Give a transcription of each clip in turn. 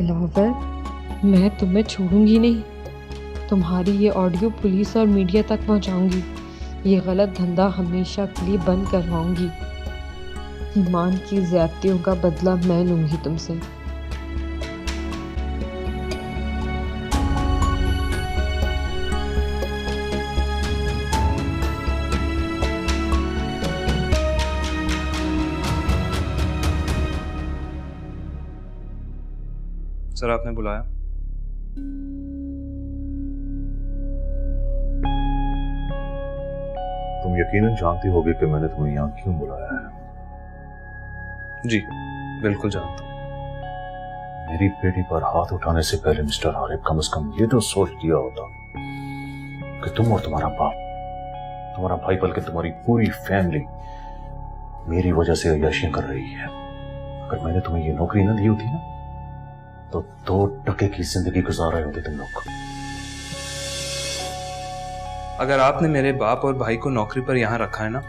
दिलावर, मैं तुम्हें छोड़ूंगी नहीं। तुम्हारी ये ऑडियो पुलिस और मीडिया तक पहुंचाऊंगी। ये गलत धंधा हमेशा के लिए बंद करवाऊंगी। ईमान की ज्यादतियों का बदला मैं लूंगी तुमसे। सर, आपने बुलाया? तुम यकीनन जानती होगी कि मैंने तुम्हें यहाँ क्यों बुलाया है। जी, बिल्कुल जानता हूँ। मेरी बेटी पर हाथ उठाने से पहले मिस्टर आरिफ कम से कम ये तो सोच लिया होता कि तुम और तुम्हारा बाप, तुम्हारा भाई, बल्कि तुम्हारी पूरी फैमिली मेरी वजह से अय्याशियां कर रही है। अगर मैंने तुम्हें ये नौकरी न दी होती ना, तो 2 टके की जिंदगी गुजार रहे होते तुम लोग। अगर आपने मेरे बाप और भाई को नौकरी पर यहाँ रखा है ना,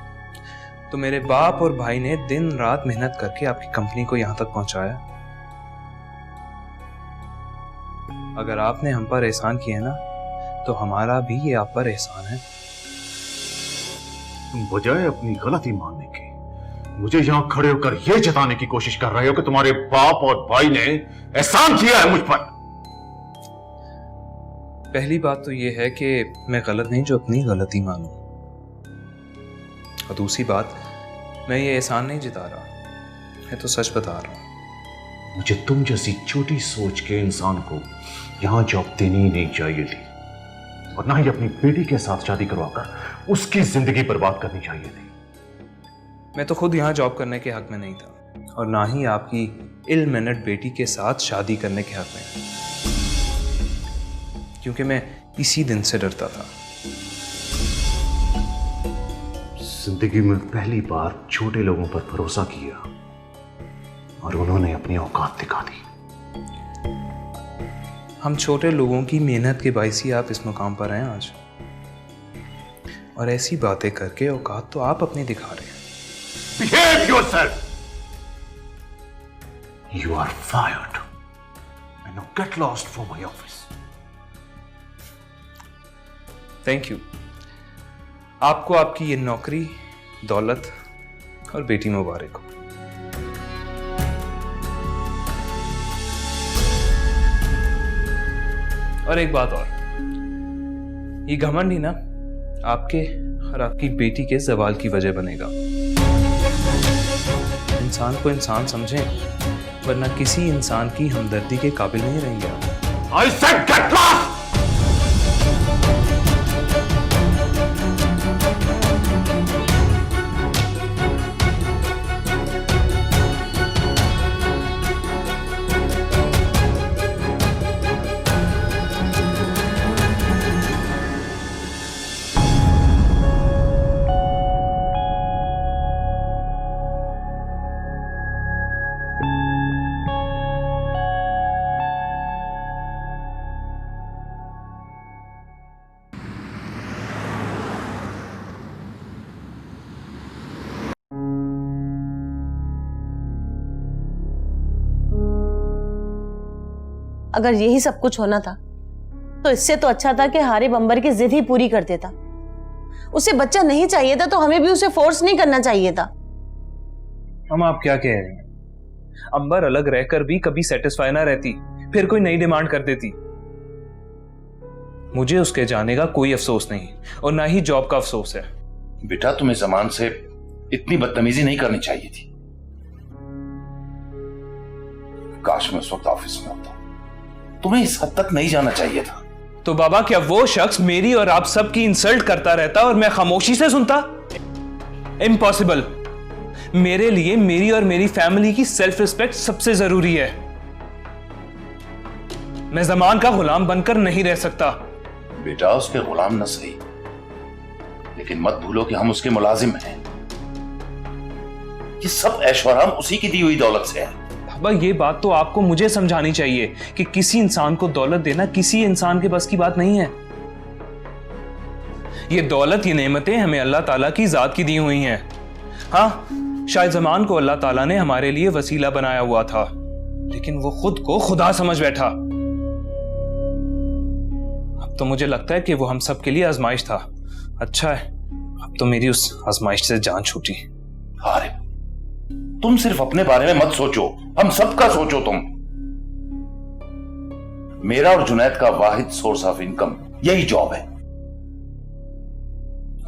तो मेरे बाप और भाई ने दिन रात मेहनत करके आपकी कंपनी को यहाँ तक पहुंचाया। अगर आपने हम पर एहसान किया ना, तो हमारा भी ये आप पर एहसान है। तुम बजाय अपनी गलती मानने की मुझे यहाँ खड़े होकर यह जताने की कोशिश कर रहे हो कि तुम्हारे बाप और भाई ने एहसान किया है मुझ पर। पहली बात तो यह है कि मैं गलत नहीं जो अपनी गलती मानूं, और दूसरी बात, मैं ये एहसान नहीं जिता रहा, मैं तो सच बता रहा हूं। मुझे तुम जैसी छोटी सोच के इंसान को यहाँ जॉब देनी ही नहीं चाहिए थी, और ना ही अपनी बेटी के साथ शादी करवाकर उसकी जिंदगी बर्बाद करनी चाहिए थी। मैं तो खुद यहाँ जॉब करने के हक में नहीं था, और ना ही आपकी इल-मैनर्ड बेटी के साथ शादी करने के हक में, क्योंकि मैं इसी दिन से डरता था। जिंदगी में पहली बार छोटे लोगों पर भरोसा किया और उन्होंने अपनी औकात दिखा दी। हम छोटे लोगों की मेहनत के बाइस ही आप इस मुकाम पर हैं आज, और ऐसी बातें करके औकात तो आप अपनी दिखा रहे हैं। Behave yourself. You are fired. And now get lost from my office. Thank you. आपको आपकी ये नौकरी, दौलत और बेटी मुबारक हो। और एक बात और, ये घमंड ही ना आपके और आपकी बेटी के जवाल की वजह बनेगा। इंसान को इंसान समझें, वरना किसी इंसान की हमदर्दी के काबिल नहीं रहेंगे आप। I said get lost! अगर यही सब कुछ होना था तो इससे तो अच्छा था कि हारिब अंबर की जिद ही पूरी कर देता। उसे बच्चा नहीं चाहिए था तो हमें भी उसे फोर्स नहीं करना चाहिए था। हम आप क्या कह रहे हैं? अंबर अलग रहकर भी कभी सेटिस्फाई ना रहती, फिर कोई नई डिमांड कर देती। मुझे उसके जाने का कोई अफसोस नहीं, और ना ही जॉब का अफसोस है। बेटा, तुम्हें जमान से इतनी बदतमीजी नहीं करनी चाहिए थी। काश मैं उस वक्त ऑफिस में होता। तुम्हें इस हद तक नहीं जाना चाहिए था। तो बाबा, क्या वो शख्स मेरी और आप सब की इंसल्ट करता रहता और मैं खामोशी से सुनता? इम्पॉसिबल। मेरे लिए मेरी और मेरी फैमिली की सेल्फ रिस्पेक्ट सबसे जरूरी है। मैं जमान का गुलाम बनकर नहीं रह सकता। बेटा, उसके गुलाम न सही, लेकिन मत भूलो कि हम उसके मुलाजिम हैं। ये सब ऐशो-आराम उसी की दी हुई दौलत से है। बाबा, ये बात तो आपको मुझे समझानी चाहिए कि किसी इंसान को दौलत देना किसी इंसान के बस की बात नहीं है। ये दौलत, ये नेमतें हमें अल्लाह ताला की जात की दी हुई हैं। हाँ, शायद ज़मान को अल्लाह ताला ने हमारे लिए वसीला बनाया हुआ था, लेकिन वो खुद को खुदा समझ बैठा। अब तो मुझे लगता है कि वो हम सब के लिए आजमाइश था। अच्छा है, अब तो मेरी उस आजमाइश से जान छूटी। अरे तुम सिर्फ अपने बारे में मत सोचो, हम सबका सोचो तुम। मेरा और जुनैद का वाहिद सोर्स ऑफ इनकम यही जॉब है।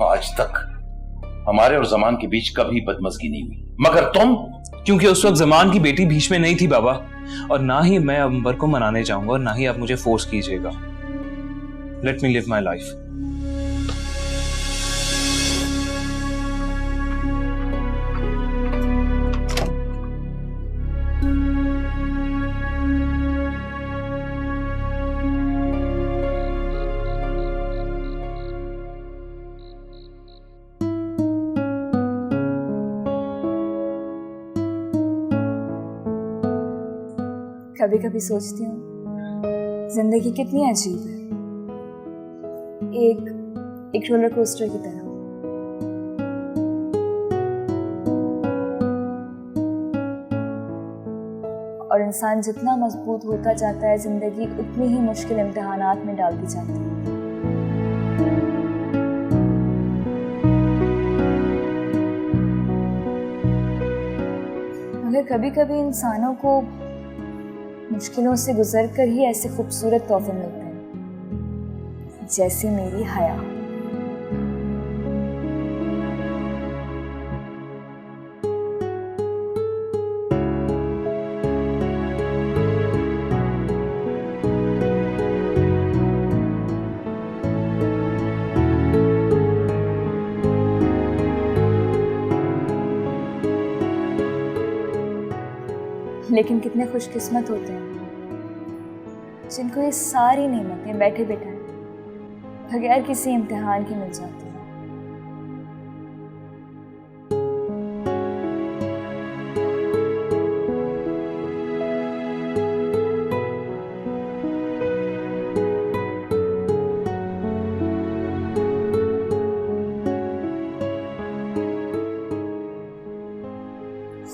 आज तक हमारे और जमान के बीच कभी बदमज़गी नहीं हुई, मगर तुम। क्योंकि उस वक्त जमान की बेटी बीच में नहीं थी बाबा, और ना ही मैं अंबर को मनाने जाऊंगा और ना ही आप मुझे फोर्स कीजिएगा। Let me live my life. कभी कभी सोचती हूँ जिंदगी कितनी अजीब है, एक रोलर कोस्टर की तरह। और इंसान जितना मजबूत होता जाता है, जिंदगी उतनी ही मुश्किल इम्तिहानात में डालती जाती है। मगर कभी कभी इंसानों को मुश्किलों से गुजरकर ही ऐसे खूबसूरत तोहफे मिलते हैं, जैसे मेरी हया। लेकिन कितने खुशकिस्मत होते हैं जिनको ये सारी नेमतें बैठे बैठाए बगैर किसी इम्तिहान की मिल जाती हैं।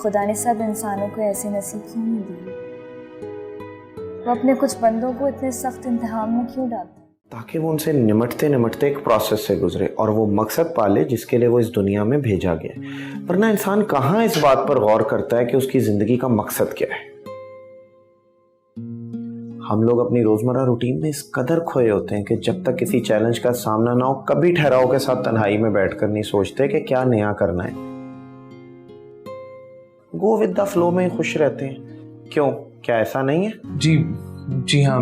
खुदा ने सब इंसानों को ऐसे नसीब क्यों नहीं दिए? वो अपने कुछ बंदों को इतने सख्त इम्तिहान में क्यों डालते? ताकि वो उनसे निमटते निमटते एक प्रोसेस से गुजरे और वो मकसद पाले जिसके लिए वो इस दुनिया में भेजा गया। वरना इंसान कहाँ इस बात पर गौर करता है कि उसकी जिंदगी का मकसद क्या है। हम लोग अपनी रोजमर्रा रूटीन में इस कदर खोए होते हैं कि जब तक किसी चैलेंज का सामना ना हो, कभी ठहराव के साथ तन्हाई में बैठकर नहीं सोचते कि क्या नया करना है। गो विद द फ्लो में खुश रहते हैं। क्यों, क्या ऐसा नहीं है? जी हाँ,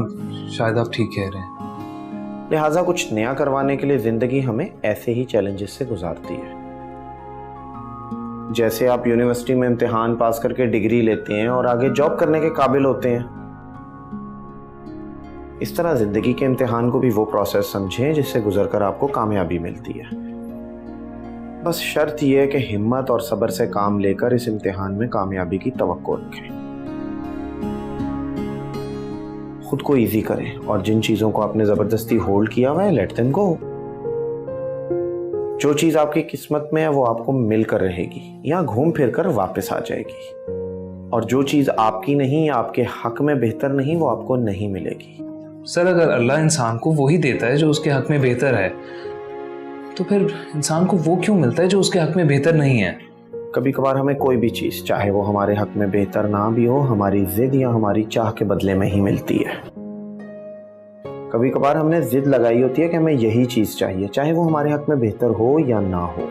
शायद आप ठीक कह रहे हैं। लिहाजा कुछ नया करवाने के लिए जिंदगी हमें ऐसे ही चैलेंजेस से गुजारती है। जैसे आप यूनिवर्सिटी में इम्तिहान पास करके डिग्री लेते हैं और आगे जॉब करने के काबिल होते हैं, इस तरह जिंदगी के इम्तिहान को भी वो प्रोसेस समझें जिससे गुजरकर आपको कामयाबी मिलती है। बस शर्त यह है कि हिम्मत और सब्र से काम लेकर इस इम्तिहान में कामयाबी की तवक्को रखें। खुद को इजी करें और जिन चीजों को आपने जबरदस्ती होल्ड किया हुआ है, लेट देम गो। जो चीज आपकी किस्मत में है वो आपको मिलकर रहेगी या घूम फिर कर वापस आ जाएगी, और जो चीज आपकी नहीं, आपके हक में बेहतर नहीं, वो आपको नहीं मिलेगी। सर, अगर अल्लाह इंसान को वही देता है जो उसके हक में बेहतर है, तो फिर इंसान को वो क्यों मिलता है जो उसके हक में बेहतर नहीं है? कभी कभार हमें कोई भी चीज, चाहे वो हमारे हक में बेहतर ना भी हो, हमारी जिद या हमारी चाह के बदले में ही मिलती है। कभी कभार हमने जिद लगाई होती है कि हमें यही चीज चाहिए, चाहे वो हमारे हक में बेहतर हो या ना हो।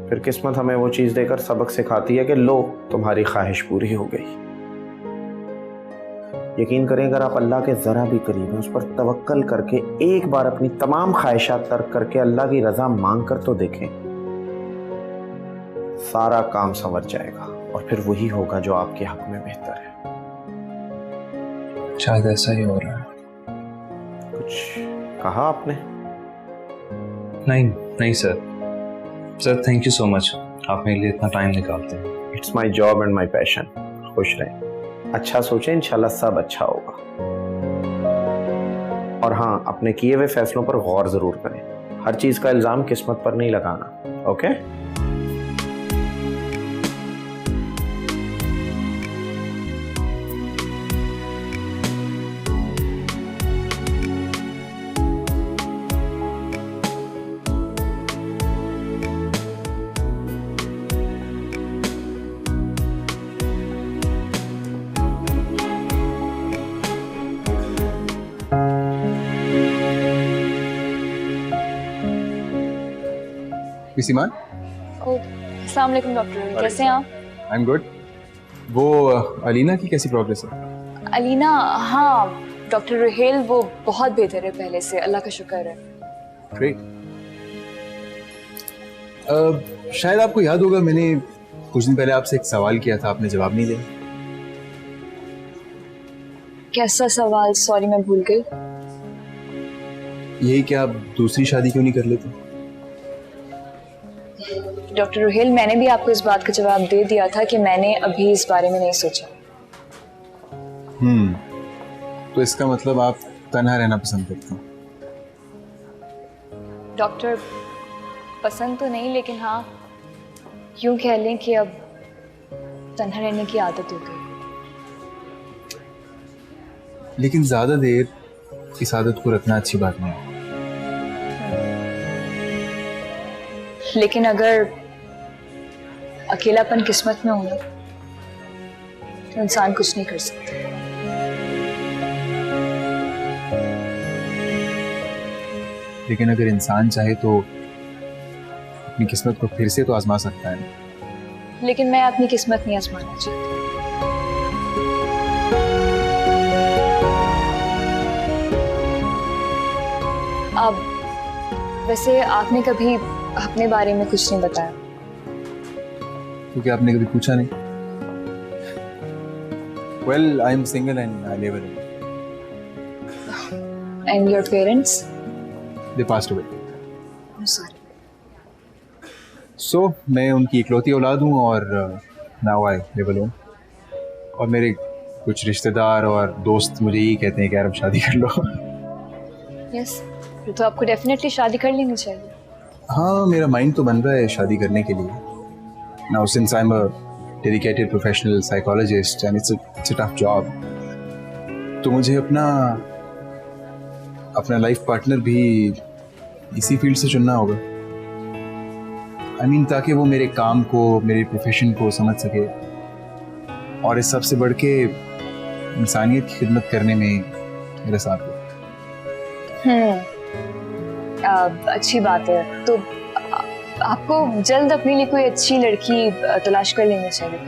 फिर किस्मत हमें वो चीज देकर सबक सिखाती है कि लो, तुम्हारी ख्वाहिश पूरी हो गई। यकीन करें, अगर आप अल्लाह के जरा भी करीब हैं, उस पर तवक्कल करके एक बार अपनी तमाम ख्वाहिशात तर्क करके अल्लाह की रजा मांग कर तो देखें, सारा काम संवर जाएगा और फिर वही होगा जो आपके हक में बेहतर है। शायद ऐसा ही हो रहा है। कुछ कहा आपने? नहीं sir, thank you so much, आप मेरे लिए इतना टाइम निकालते हैं। It's my job and my passion. खुश रहें, अच्छा सोचें, इंशाल्लाह सब अच्छा होगा। और हाँ, अपने किए हुए फैसलों पर गौर जरूर करें। हर चीज का इल्जाम किस्मत पर नहीं लगाना। ओके? सीमान। अस्सलाम वालेकुम डॉक्टर, कैसे हैं आप? I am good. वो अलीना की कैसी प्रोग्रेस है? अलीना, हाँ डॉक्टर रुहेल वो बहुत बेहतर है पहले से, अल्लाह का शुक्र है। ग्रेट। शायद आपको याद होगा मैंने कुछ दिन पहले आपसे एक सवाल किया था, आपने जवाब नहीं दिया। कैसा सवाल? सॉरी मैं भूल गई। यही कि आप दूसरी शादी क्यों नहीं कर लेते? डॉक्टर रुहेल, मैंने भी आपको इस बात का जवाब दे दिया था कि मैंने अभी इस बारे में नहीं सोचा। तो इसका मतलब आप तन्हा रहना पसंद करते हैं? डॉक्टर, पसंद तो नहीं, लेकिन हाँ यूं कह लें कि अब तन्हा रहने की आदत हो गई। लेकिन ज्यादा देर इस आदत को रखना अच्छी बात नहीं है। लेकिन अगर अकेलापन किस्मत में हो ना तो इंसान कुछ नहीं कर सकता। लेकिन अगर इंसान चाहे तो अपनी किस्मत को फिर से तो आजमा सकता है। लेकिन मैं अपनी किस्मत नहीं आजमाना चाहती। अब वैसे आपने कभी अपने बारे में कुछ नहीं बताया। क्योंकि आपने कभी पूछा नहीं। Well, I am single and I live alone. And your parents? They passed away. I'm sorry. So मैं उनकी इकलौती औलाद हूँ और now I live alone. और मेरे कुछ रिश्तेदार और दोस्त मुझे यही कहते हैं कि यार अब शादी कर लो। Yes. तो आपको डेफिनेटली शादी कर लेनी चाहिए। हाँ, मेरा माइंड तो बन रहा है शादी करने के लिए। Now since I'm a dedicated professional psychologist and it's a tough job, तो मुझे अपना लाइफ पार्टनर भी इसी फील्ड से चुनना होगा। I mean, ताकि वो मेरे काम को, मेरे प्रोफेशन को समझ सके और इस सबसे बढ़ के इंसानियत की खिदमत करने में मेरा साथ दे। अच्छी बात है। तो आपको जल्द अपने लिए कोई अच्छी लड़की तलाश कर लेनी चाहिए।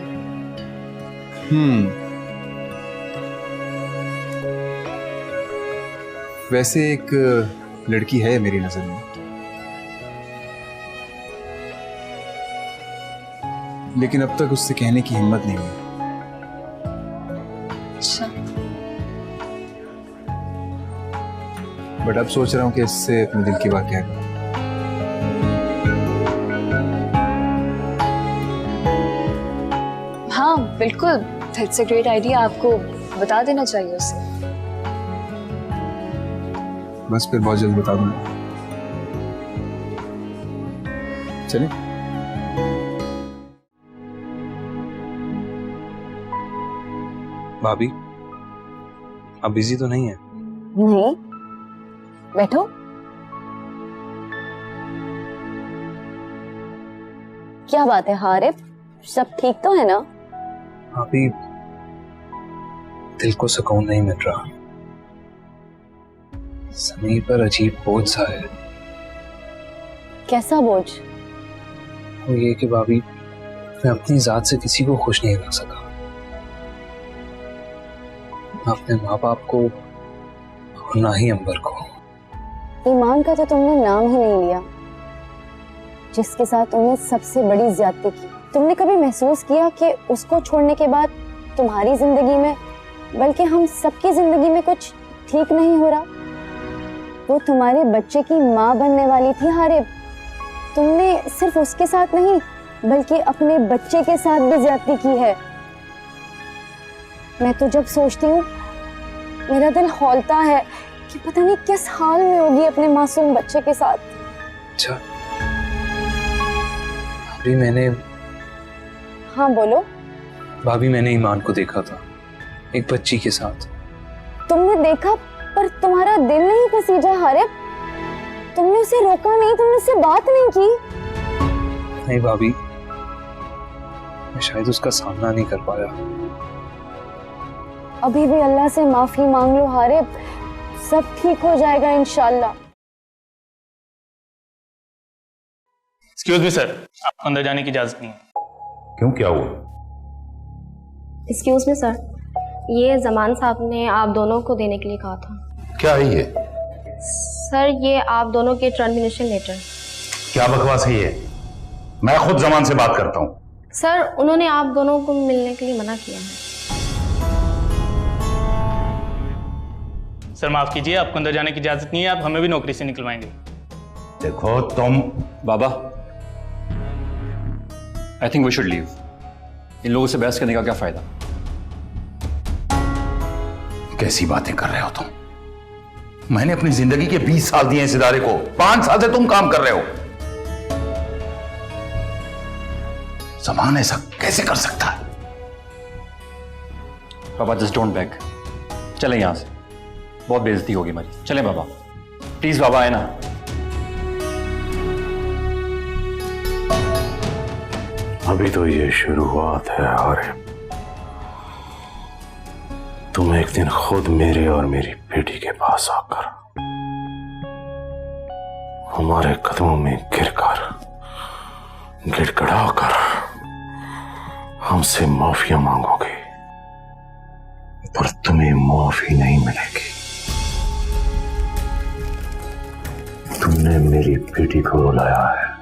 वैसे एक लड़की है मेरी नजर में, लेकिन अब तक उससे कहने की हिम्मत नहीं हुई। अच्छा। बट अब सोच रहा हूँ कि इससे अपने दिल की बात क्या करूं। हाँ बिल्कुल, इट्स अ ग्रेट आइडिया। आपको बता देना चाहिए उसे। बस फिर बहुत जल्द बता दूंगा। चलिए। भाभी, आप बिजी तो नहीं है? नहीं, बैठो। क्या बात है हारिफ, सब ठीक तो है ना? भाभी, दिल को सुकून नहीं मिल रहा। ज़मीर पर अजीब बोझ सा है। कैसा बोझ? वो ये कि भाभी, मैं अपनी जात से किसी को खुश नहीं रख सका। अपने माँ बाप को और ना ही अंबर को। ईमान का तो तुमने नाम ही नहीं लिया, जिसके साथ तुमने सबसे बड़ी ज्यादती की। तुमने कभी महसूस किया कि उसको छोड़ने के बाद तुम्हारी जिंदगी में, बल्कि हम सबकी जिंदगी में कुछ ठीक नहीं हो रहा? वो तुम्हारे बच्चे की माँ बनने वाली थी हारिब। तुमने सिर्फ उसके साथ नहीं, बल्कि अपने बच्चे के साथ भी ज्यादती की है। मैं तो जब सोचती हूँ मेरा दिल हौलता है कि पता नहीं किस हाल में होगी अपने मासूम बच्चे के साथ। अच्छा भाभी, मैंने हाँ बोलो। भाभी, मैंने ईमान को देखा था एक बच्ची के साथ। तुमने देखा पर तुम्हारा दिल नहीं पसीजा हारिब। तुमने उसे रोका नहीं, तुमने उससे बात नहीं की। नहीं भाभी, मैं शायद उसका सामना नहीं कर पाया। अभी भी अल्लाह से माफी मांग लो हारिब, सब ठीक हो जाएगा इंशाल्लाह। एक्सक्यूज मी सर, आपको अंदर जाने की इजाजत नहीं है। क्यों, क्या हुआ? एक्सक्यूज मी सर, ये जमान साहब ने आप दोनों को देने के लिए कहा था। क्या है ये? सर ये आप दोनों के टर्मिनेशन लेटर। क्या बकवास है ये? मैं खुद जमान से बात करता हूँ। सर उन्होंने आप दोनों को मिलने के लिए मना किया है। सर माफ कीजिए, आपको अंदर जाने की इजाजत नहीं है, आप हमें भी नौकरी से निकलवाएंगे। देखो तुम। बाबा, I think we should leave. इन लोगों से बहस करने का क्या फायदा? कैसी बातें कर रहे हो तुम? मैंने अपनी जिंदगी के 20 साल दिए इस इदारे को, 5 साल से तुम काम कर रहे हो। जमान ऐसा कैसे कर सकता है? बाबा जस्ट डोंट बैक, चलें यहां से, बहुत बेइज्जती होगी हमारी। चलें बाबा, प्लीज बाबा, आए ना। अभी तो ये शुरुआत है आरिफ। तुम एक दिन खुद मेरे और मेरी बेटी के पास आकर हमारे कदमों में गिरकर गिड़गिड़ाकर हमसे माफिया मांगोगे, पर तुम्हें माफी नहीं मिलेगी। तुमने मेरी बेटी को रुलाया है,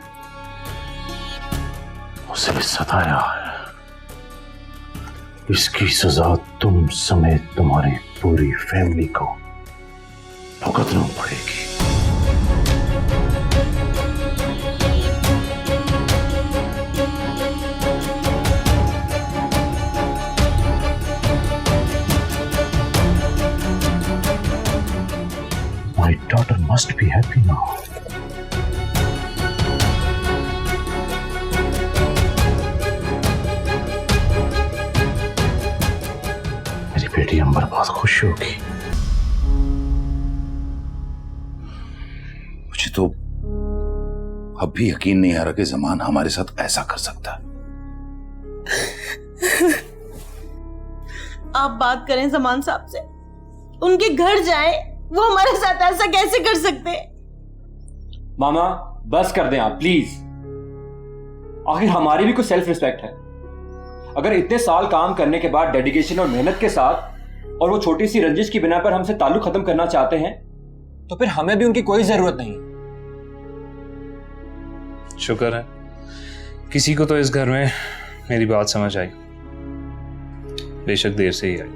उसे सताया है, इसकी सजा तुम समेत तुम्हारी पूरी फैमिली को भुगतना पड़ेगी। My daughter must be happy now. मेरी बेटी अंबर बहुत खुश होगी। मुझे तो अब भी यकीन नहीं आ रहा कि जमान हमारे साथ ऐसा कर सकता है। आप बात करें जमान साहब से, उनके घर जाएं, वो हमारे साथ ऐसा कैसे कर सकते हैं? मामा बस कर दें आप प्लीज। आखिर हमारी भी कुछ सेल्फ रिस्पेक्ट है। अगर इतने साल काम करने के बाद डेडिकेशन और मेहनत के साथ और वो छोटी सी रंजिश की बिना पर हमसे ताल्लुक खत्म करना चाहते हैं, तो फिर हमें भी उनकी कोई जरूरत नहीं। शुक्र है किसी को तो इस घर में मेरी बात समझ आई, बेशक देर से ही आई।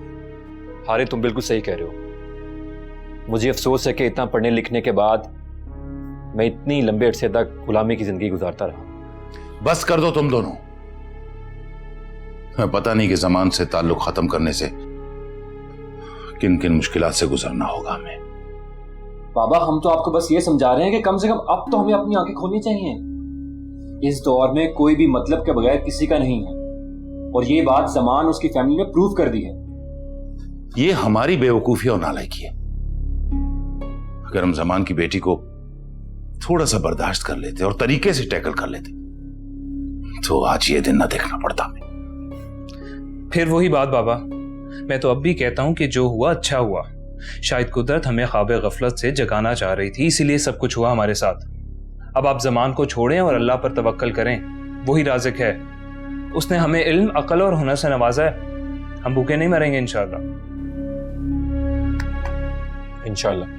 हारे तुम बिल्कुल सही कह रहे हो। मुझे अफसोस है कि इतना पढ़ने लिखने के बाद मैं इतनी लंबे अरसे तक गुलामी की जिंदगी गुजारता रहा। बस कर दो तुम दोनों। मैं पता नहीं कि जमान से ताल्लुक खत्म करने से किन किन मुश्किलात से गुजरना होगा हमें। बाबा हम तो आपको बस ये समझा रहे हैं कि कम से कम अब तो हमें अपनी आंखें खोलनी चाहिए। इस दौर में कोई भी मतलब के बगैर किसी का नहीं है, और ये बात जमान उसकी फैमिली ने प्रूव कर दी है। ये हमारी बेवकूफी और नालायकी है। अगर हम जमान की बेटी को थोड़ा सा बर्दाश्त कर लेते और तरीके से टैकल कर लेते तो आज ये दिन ना देखना पड़ता हमें। फिर वही बात बाबा, मैं तो अब भी कहता हूं कि जो हुआ अच्छा हुआ। शायद कुदरत हमें ख्वाब गफलत से जगाना चाह रही थी, इसीलिए सब कुछ हुआ हमारे साथ। अब आप जमान को छोड़ें और अल्लाह पर तवक्कल करें, वही राज़िक है। उसने हमें इल्म, अकल और हुनर से नवाजा है। हम भूखे नहीं मरेंगे इंशाअल्लाह। इंशाअल्लाह।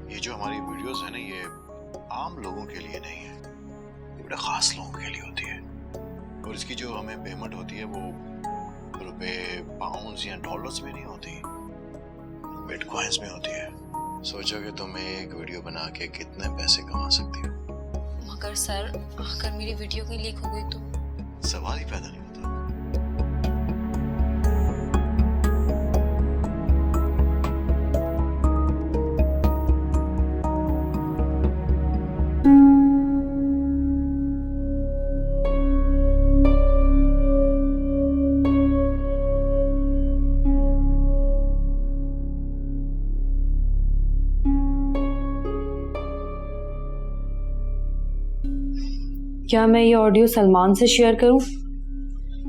ये जो हमारी वीडियोस है ना, ये आम लोगों के लिए नहीं है, ये बड़े खास लोगों के लिए होती है। और इसकी जो हमें पेमेंट होती है वो रुपए, पाउंड्स या डॉलर्स में नहीं होती, बिटकॉइंस में होती है। सोचो कि तुम एक वीडियो बना के कितने पैसे कमा सकती हो। मगर सर अगर मेरी वीडियो कहीं लीक हो गई तो? सवाल ही पैदा नहीं होता। क्या मैं ये ऑडियो सलमान से शेयर करूं?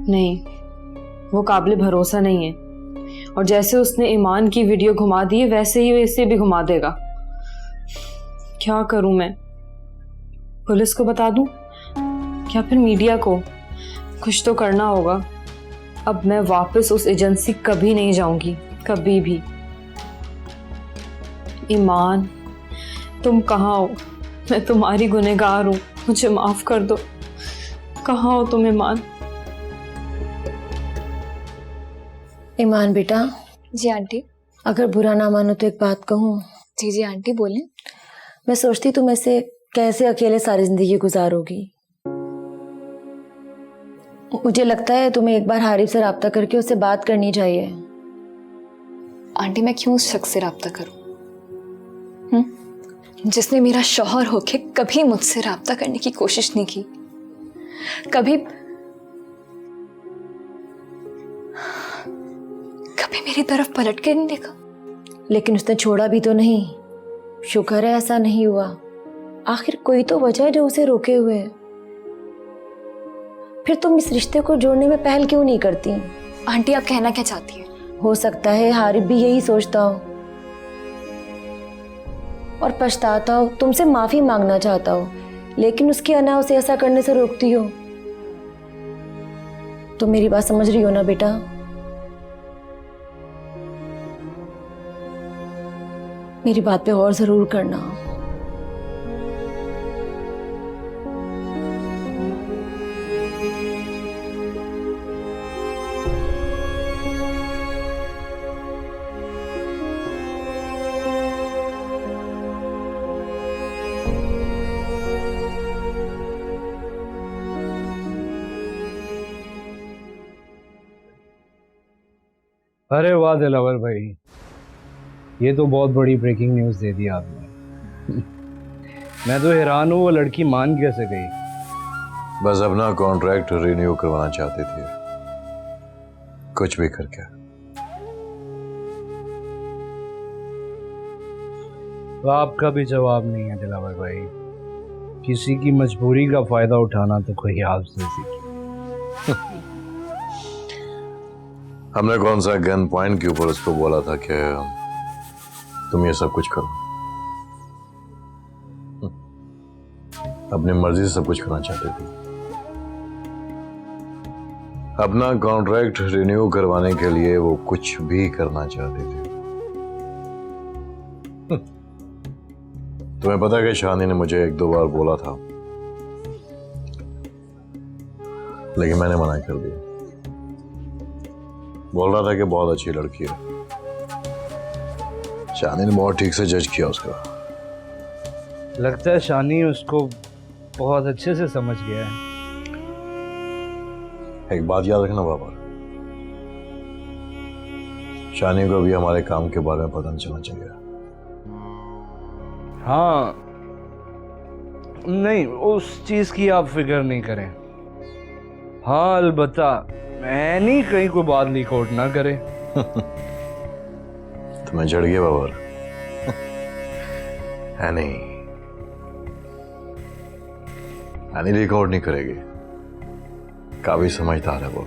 नहीं, वो काबिल भरोसा नहीं है, और जैसे उसने ईमान की वीडियो घुमा दी है वैसे ही वो इसे भी घुमा देगा। क्या करूं मैं? पुलिस को बता दूं या फिर मीडिया को? कुछ तो करना होगा। अब मैं वापस उस एजेंसी कभी नहीं जाऊंगी, कभी भी। ईमान, तुम कहाँ हो? मैं तुम्हारी गुनहगार हूँ, मुझे माफ कर दो। कहाँ हो तुम ईमान? ईमान बेटा। जी आंटी। अगर बुरा ना मानो तो एक बात कहूँ? जी जी आंटी बोलें। मैं सोचती तुम ऐसे कैसे अकेले सारी जिंदगी गुजारोगी। मुझे लगता है तुम्हें एक बार हारिब से राब्ता करके उससे बात करनी चाहिए। आंटी मैं क्यों उस शख्स से राब्ता करूं, जिसने मेरा शौहर होके कभी मुझसे राब्ता करने की कोशिश नहीं की, कभी मेरी तरफ पलट के नहीं देखा। लेकिन उसने छोड़ा भी तो नहीं। शुक्र है ऐसा नहीं हुआ। आखिर कोई तो वजह है जो उसे रोके हुए है। फिर तुम इस रिश्ते को जोड़ने में पहल क्यों नहीं करती? आंटी आप कहना क्या चाहती हैं? हो सकता है हारिब भी यही सोचता हो और पछताता हो, तुमसे माफी मांगना चाहता हो, लेकिन उसकी अना उसे ऐसा करने से रोकती हो। तो मेरी बात समझ रही हो ना बेटा? मेरी बात पे गौर जरूर करना। अरे वाह दिलावर भाई, ये तो बहुत बड़ी ब्रेकिंग न्यूज़ दे दी आपने। मैं तो हैरान हूँ, वो लड़की मान कैसे गई? बस अपना कॉन्ट्रैक्ट रिन्यू करवाना चाहती थी, कुछ भी करके। तो आपका भी जवाब नहीं है दिलावर भाई। किसी की मजबूरी का फायदा उठाना तो कोई आपसे सीखे। हमने कौन सा गन पॉइंट के ऊपर उसको बोला था कि तुम ये सब कुछ करो? अपनी मर्जी से सब कुछ करना चाहती थी। अपना कॉन्ट्रैक्ट रिन्यू करवाने के लिए वो कुछ भी करना चाहती थी। तुम्हें पता है कि शानी ने मुझे एक दो बार बोला था, लेकिन मैंने मना कर दिया। बोल रहा था कि बहुत अच्छी लड़की है। शानी ने बहुत ठीक से जज किया उसका। लगता है शानी उसको बहुत अच्छे से समझ गया है। एक बात याद रखना बाबा, शानी को भी हमारे काम के बारे में पता नहीं चलना चाहिए। हाँ, नहीं उस चीज की आप फिक्र नहीं करें। हाँ अलबत्ता मैं नहीं कहीं कोई बात लीक आउट ना करे। तुम्हें जड़ गया बाबर है? नहीं, यानी लीक आउट नहीं करेगी। काफी समझदार है वो,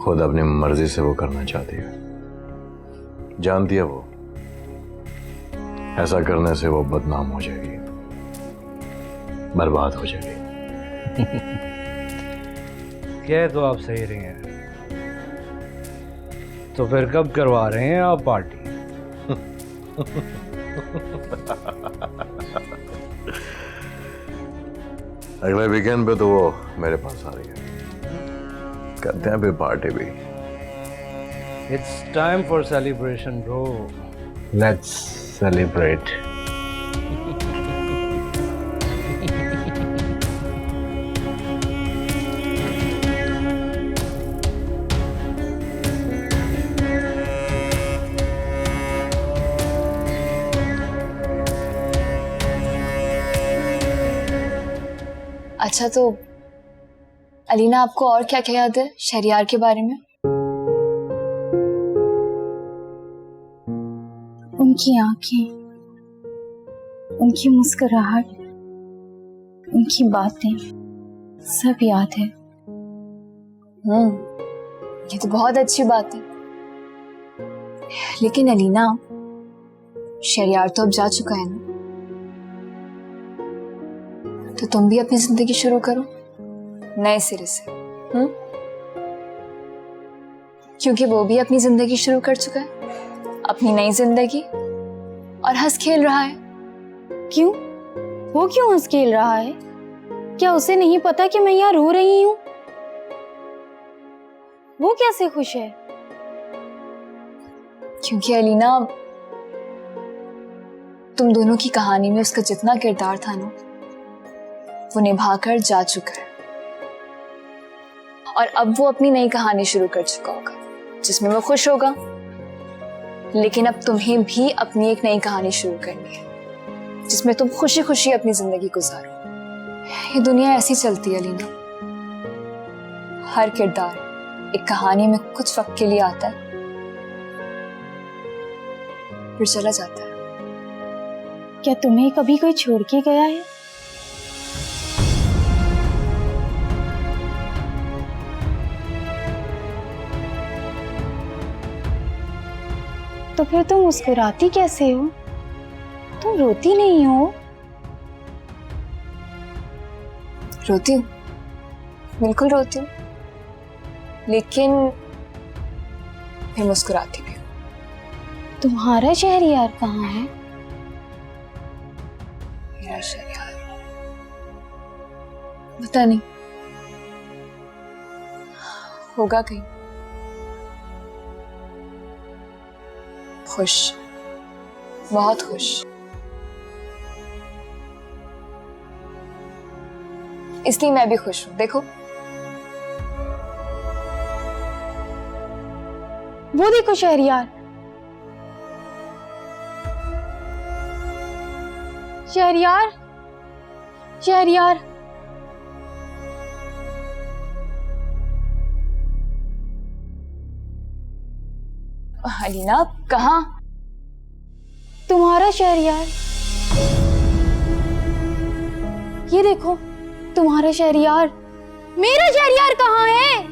खुद अपनी मर्जी से वो करना चाहती है। जानती है वो ऐसा करने से वो बदनाम हो जाएगी, बर्बाद हो जाएगी। कह तो आप सही रहे हैं। तो फिर कब करवा रहे हैं आप पार्टी? अगले वीकेंड पे तो वो मेरे पास आ रही है, करते हैं फिर पार्टी भी। It's time for celebration bro, let's celebrate. अच्छा तो अलीना, आपको और क्या क्या याद है शहरियार के बारे में? उनकी आंखें, उनकी मुस्कुराहट, उनकी बातें सब याद है। ये तो बहुत अच्छी बात है। लेकिन अलीना, शहरयार तो अब जा चुका है ना, तो तुम भी अपनी जिंदगी शुरू करो नए सिरे से। क्योंकि वो भी अपनी जिंदगी शुरू कर चुका है, अपनी नई जिंदगी, और हंस खेल रहा है। क्यों? वो क्यों हंस खेल रहा है? क्या उसे नहीं पता कि मैं यहाँ रो रही हूँ? वो कैसे खुश है? क्योंकि अलीना, तुम दोनों की कहानी में उसका जितना किरदार था ना, वो निभाकर जा चुका है। और अब वो अपनी नई कहानी शुरू कर चुका होगा जिसमें वो खुश होगा। लेकिन अब तुम्हें भी अपनी एक नई कहानी शुरू करनी है जिसमें तुम खुशी खुशी अपनी जिंदगी गुजारो। ये दुनिया ऐसी चलती है अलीना, हर किरदार एक कहानी में कुछ वक्त के लिए आता है, फिर चला जाता है। क्या तुम्हें कभी कोई छोड़ के गया है? तो फिर तुम मुस्कुराती कैसे हो? तुम रोती नहीं हो? रोती हूँ, बिल्कुल रोती हूँ, लेकिन फिर मुस्कुराती भी हूँ। तुम्हारा शहरयार कहाँ है? मेरा शहरयार पता नहीं, होगा कहीं खुश, बहुत खुश। इसलिए मैं भी खुश हूं। देखो, वो देखो शहरयार। शहरयार, शहरयार। अलीना, कहाँ? तुम्हारा शहरयार। ये देखो, तुम्हारा शहरयार। मेरा शहरयार कहाँ है?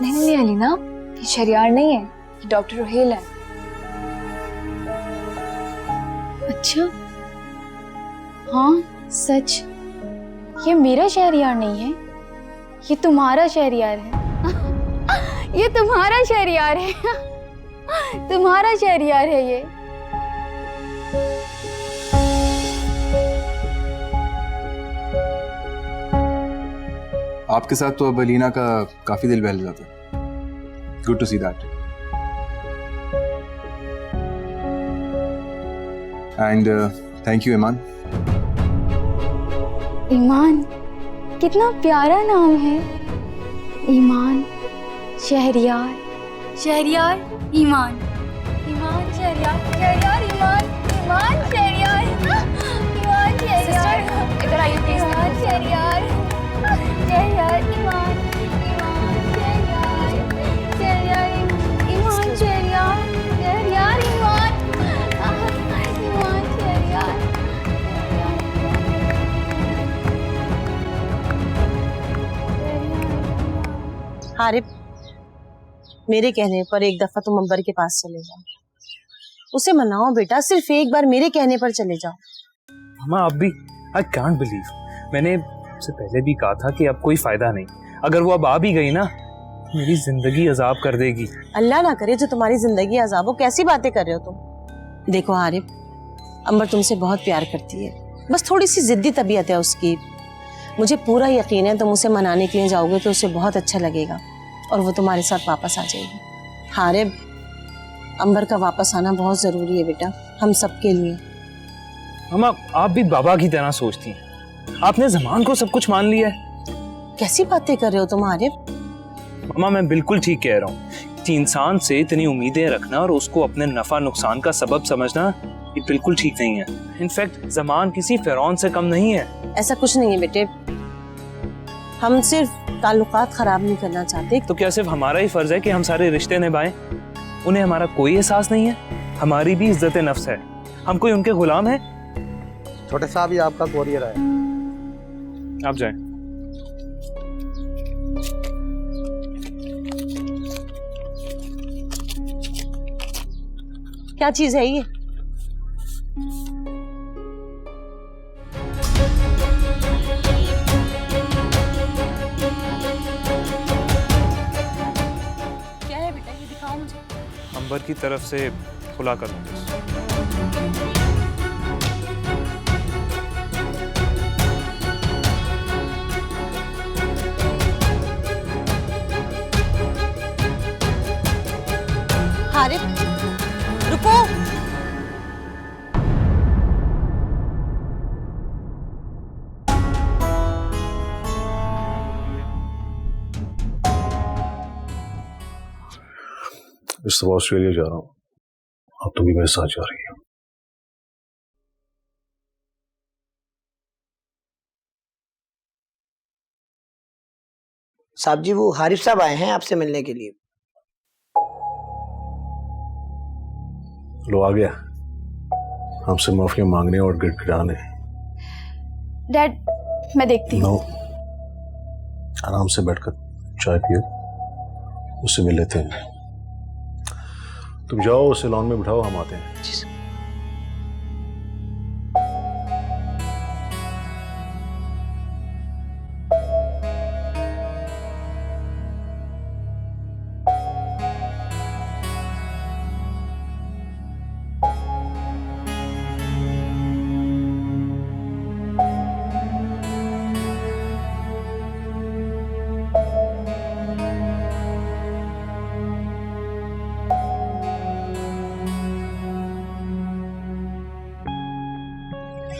नहीं अलीना, ये शहरयार नहीं है, ये डॉक्टर रोहेल है। अच्छा, हाँ सच, ये मेरा शहरयार नहीं है, ये तुम्हारा शहरयार है। ये तुम्हारा शहरयार है। तुम्हारा शहरयार है ये। आपके साथ तो अब अलीना का काफी दिल बहल जाता है। Good to see that. And thank you Iman. Iman, कितना प्यारा नाम है। ईमान, शहरयार, शहरयार, ईमान, ईमान, शहरयार, शहरयार, ईमान, ईमान, शहरयार, ईमान, शहरयार। इधर आइए प्लीज। ईमान, शहरयार, शहरयार, ईमान, ईमान, शहरयार, शहरयार, ईमान, शहरयार, शहरयार, ईमान, ईमान, शहरयार। आरिफ, मेरे कहने पर एक दफा तुम अंबर के पास चले जाओ, उसे मनाओ बेटा, सिर्फ एक बार मेरे कहने पर चले जाओ। मामा, अब भी आई कांट बिलीव, मैंने उससे पहले भी कहा था कि अब कोई फायदा नहीं। अगर वो अब आ भी गई ना, मेरी जिंदगी अजाब कर देगी। अल्लाह ना करे जो तुम्हारी जिंदगी अजाब हो। कैसी बातें कर रहे हो तुम? देखो आरिफ, अंबर तुमसे बहुत प्यार करती है, बस थोड़ी सी जिद्दी तबीयत है उसकी। मुझे पूरा यकीन है तुम उसे मनाने के लिए जाओगे तो उसे बहुत अच्छा लगेगा और वो तुम्हारे साथ वापस आ जाएगी। आरिफ, अंबर का वापस आना बहुत जरूरी है बेटा, हम सबके लिए। मामा, आप भी बाबा की तरह सोचती हैं। आपने ज़मान को सब कुछ मान लिया है। कैसी बातें कर रहे हो तुम आरिफ? मामा, मैं बिल्कुल ठीक कह रहा हूँ कि इंसान से इतनी उम्मीदें रखना और उसको अपने नफा नुकसान का सबब समझना, ये बिल्कुल ठीक नहीं है। इनफैक्ट ज़मान किसी फिरौन से कम नहीं है। ऐसा कुछ नहीं है बेटे, हम सिर्फ ताल्लुकात खराब नहीं करना चाहते। तो क्या सिर्फ हमारा ही फर्ज है कि हम सारे रिश्ते निभाएं? उन्हें हमारा कोई एहसास नहीं है? हमारी भी इज्जत नफ्स है, हम कोई उनके गुलाम हैं? छोटे साहब ये आपका कोरियर है, आप जाएं। क्या चीज है ये? क्या है बेटा, ये दिखाओ मुझे। अंबर की तरफ से खुला कर दो। हारिफ, रुको। इस दफा ऑस्ट्रेलिया जा रहा हूँ, अब तुम भी मेरे साथ जा रही हो। साहब जी, वो हारिफ साहब आए हैं आपसे मिलने के लिए। लो आ गया, हमसे माफिया मांगने और गिड़गिड़ाने। डैड, मैं देखती हूँ। आराम से बैठकर चाय पियो, उससे मिल लेते हैं। तुम जाओ, उसे लॉन में बिठाओ, हम आते हैं।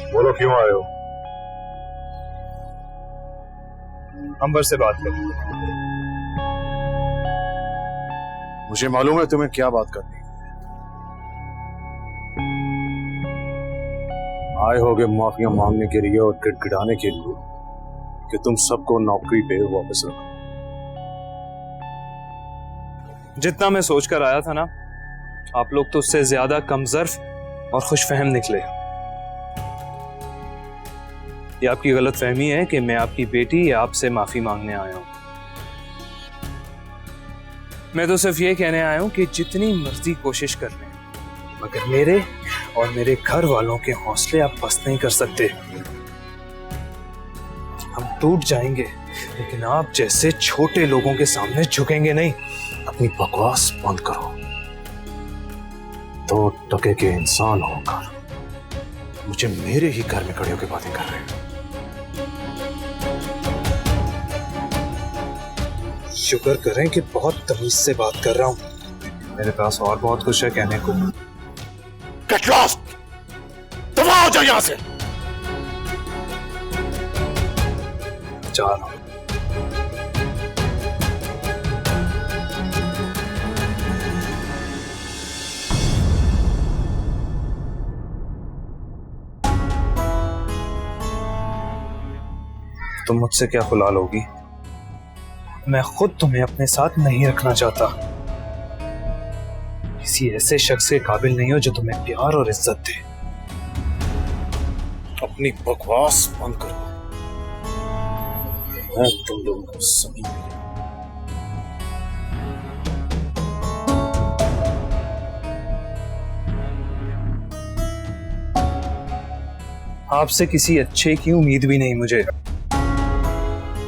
बोलो क्यों आए हो? अंबर से बात करो। मुझे मालूम है तुम्हें क्या बात करनी है। आए होगे माफिया मांगने के लिए और गिड़गिड़ाने के लिए कि तुम सबको नौकरी पे वापस रखो। जितना मैं सोचकर आया था ना, आप लोग तो उससे ज्यादा कमजोर और खुशफहम निकले। ये आपकी गलत फहमी है कि मैं आपकी बेटी या आपसे माफी मांगने आया हूं। मैं तो सिर्फ ये कहने आया हूं कि जितनी मर्जी कोशिश कर लें, मगर मेरे और मेरे घर वालों के हौसले आप पस्त नहीं कर सकते। हम टूट जाएंगे, लेकिन आप जैसे छोटे लोगों के सामने झुकेंगे नहीं। अपनी बकवास बंद करो। 2 टके के इंसान होकर मुझे मेरे ही घर में खड़े होकर बातें कर रहे हैं। शुक्र करें कि बहुत तमीज से बात कर रहा हूं। मेरे पास और बहुत कुछ है कहने को। Get lost! दफा हो जाओ यहां से। जा रहा हूं। तुम मुझसे क्या खुला लोगी? मैं खुद तुम्हें अपने साथ नहीं रखना चाहता। किसी ऐसे शख्स के काबिल नहीं हो जो तुम्हें प्यार और इज्जत दे। अपनी बकवास बंद करो। मैं तुम लोगों को सभी आपसे किसी अच्छे की उम्मीद भी नहीं मुझे।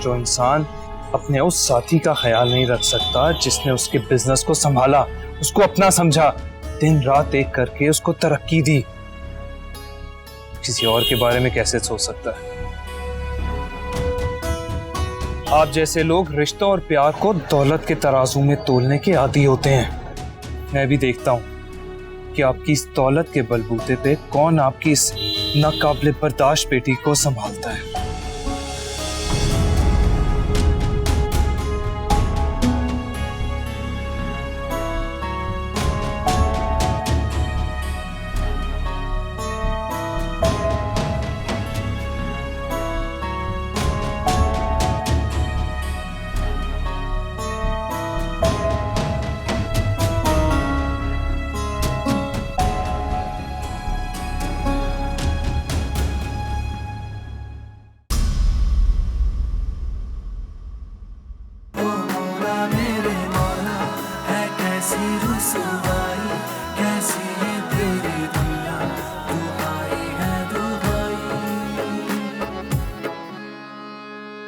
जो इंसान अपने उस साथी का ख्याल नहीं रख सकता जिसने उसके बिजनेस को संभाला, उसको अपना समझा, दिन रात एक करके उसको तरक्की दी, किसी और के बारे में कैसे सोच सकता है? आप जैसे लोग रिश्तों और प्यार को दौलत के तराजू में तोलने के आदी होते हैं। मैं भी देखता हूं कि आपकी इस दौलत के बलबूते पे कौन आपकी इस नाकाबिले बर्दाश्त बेटी को संभालता है।